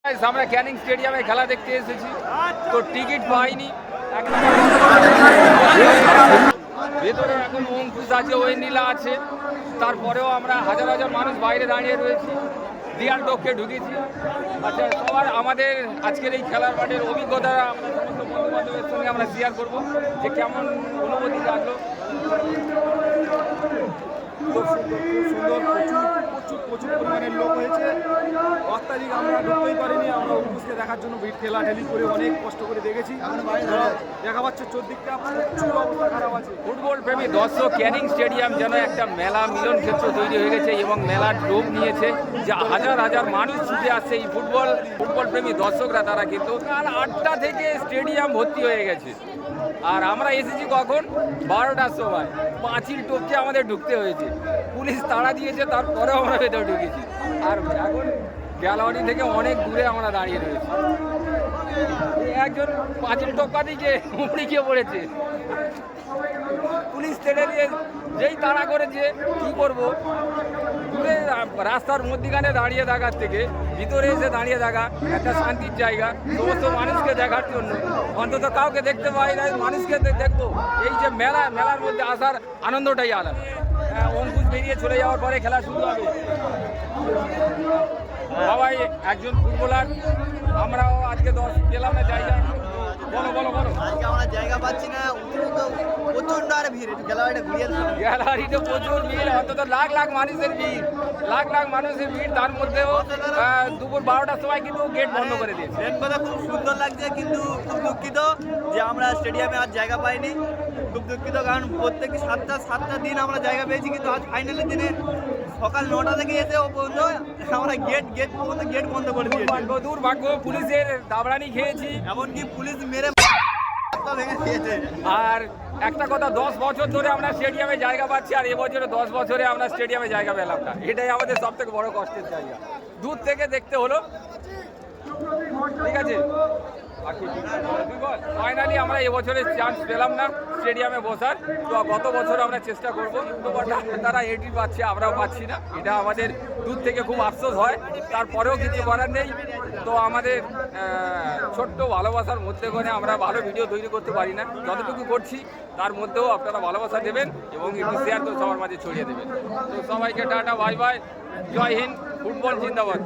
আমরা ক্যানিং স্টেডিয়ামে খেলা দেখতে এসেছি, তো টিকিট পাইনি। ভেতরে এখন অঙ্কুশ আছে, ওয়েন্ডিলা আছে, তারপরেও আমরা হাজার হাজার মানুষ বাইরে দাঁড়িয়ে রয়েছি, দিয়াল ডোককে ঢুকেছি। আচ্ছা, সবার আমাদের আজকের এই খেলার মাঠের অভিজ্ঞতা আমরা সমস্ত বন্ধু বান্ধবের সঙ্গে আমরা শেয়ার করবো যে কেমন অনুভূতি লাগলো। খুব সুন্দর, প্রচুর পরিমাণের লোক হয়েছে। অত্যাধিক আমরা ঢুকতেই পারিনি। আমরা অঙ্কুশকে দেখার জন্য ভিড় ঠেলাঠেলি করে অনেক কষ্ট করে দেখেছি। দেখা পাচ্ছে চোদ্দিকটা প্রচুর অবস্থা খারাপ আছে। ফুটবল প্রেমী দর্শক, ক্যানিং স্টেডিয়াম যেন একটা মেলা মিলন ক্ষেত্র তৈরি হয়ে গেছে এবং মেলার রূপ নিয়েছে, যে হাজার হাজার মানুষ ছুটে আসছে এই ফুটবল প্রেমী দর্শকরা। তারা কিন্তু কাল 8টা থেকে স্টেডিয়াম ভর্তি হয়ে গেছে, আর আমরা এসেছি কখন? 12টার সময়। পাঁচিল টপকে আমাদের ঢুকতে হয়েছে, পুলিশ তাড়া দিয়েছে, তারপরেও আমরা ভেতরে ঢুকেছি। আর এখন গ্যালারি থেকে অনেক দূরে আমরা দাঁড়িয়ে রয়েছি। একজন পাঁচিল টপকা দিকে উপড়ে গিয়ে পড়েছে, পুলিশ তেড়ে দিয়ে যেই তাড়া করেছে। কি করব, দূরে রাস্তার মধ্যিখানে দাঁড়িয়ে থাকার থেকে ভিতরে এসে দাঁড়িয়ে থাকা একটা শান্তির জায়গা, সমস্ত মানুষকে দেখার জন্য। অন্তত কাউকে দেখতে পাই না, মানুষকে দেখবো। এই যে মেলার মধ্যে আসার আনন্দটাই আলাদা। অঙ্কুশ বেরিয়ে চলে যাওয়ার পরে খেলা শুরু হবে। সবাই একজন ফুটবলার, আমরাও আজকে 10 পেলাম না জায়গা। বলো আজকে আমরা জায়গা পাচ্ছি না, প্রচন্ড আর ভিড়। গ্যালারিতে প্রচুর ভিড়, অন্তত লাখ মানুষের ভিড়। তার মধ্যেও দুপুর 12টার সময় কিন্তু গেট বন্ধ করে দিয়েছে। খুব সুন্দর লাগছে, কিন্তু খুব দুঃখিত যে আমরা স্টেডিয়ামে আর জায়গা পাইনি। খুব দুঃখিত, কারণ প্রত্যেক সাতটা দিন আমরা জায়গা পেয়েছি, কিন্তু আজ ফাইনালের দিনে সকাল 9টা থেকে এসে ও পর্যন্ত আমরা গেট বন্ধ করে দিয়েছি। দুর্ভাগ্য, পুলিশের দাবড়ানি খেয়েছি, এমনকি পুলিশ মেরে ভেঙে দিয়েছে। আর একটা কথা, 10 বছর ধরে আমরা স্টেডিয়ামে জায়গা পাচ্ছি, আর এবছরে 10 বছরে আমরা স্টেডিয়ামে জায়গা পেলাম না। এটাই আমাদের সব থেকে বড় কষ্টের জায়গা। দূর থেকে দেখতে হলো, ঠিক আছে। ফাইনালি আমরা এবছরে চান্স পেলাম না স্টেডিয়ামে বসার। তো গত বছর আমরা চেষ্টা করবো, কিন্তু তারা এটি পাচ্ছে, আমরাও পাচ্ছি না। এটা আমাদের দূর থেকে খুব আফসোস হয়, তারপরেও কিছু করার নেই। তো আমাদের ছোট্ট ভালোবাসার মধ্যে করে আমরা ভালো ভিডিও তৈরি করতে পারি না, যতটুকু করছি তার মধ্যেও আপনারা ভালোবাসা দেবেন এবং একটু শেয়ার করে সবার মাঝে ছড়িয়ে দেবেন। তো সবাইকে টাটা, বাই বাই, জয় হিন্দ, ফুটবল জিন্দাবাদ।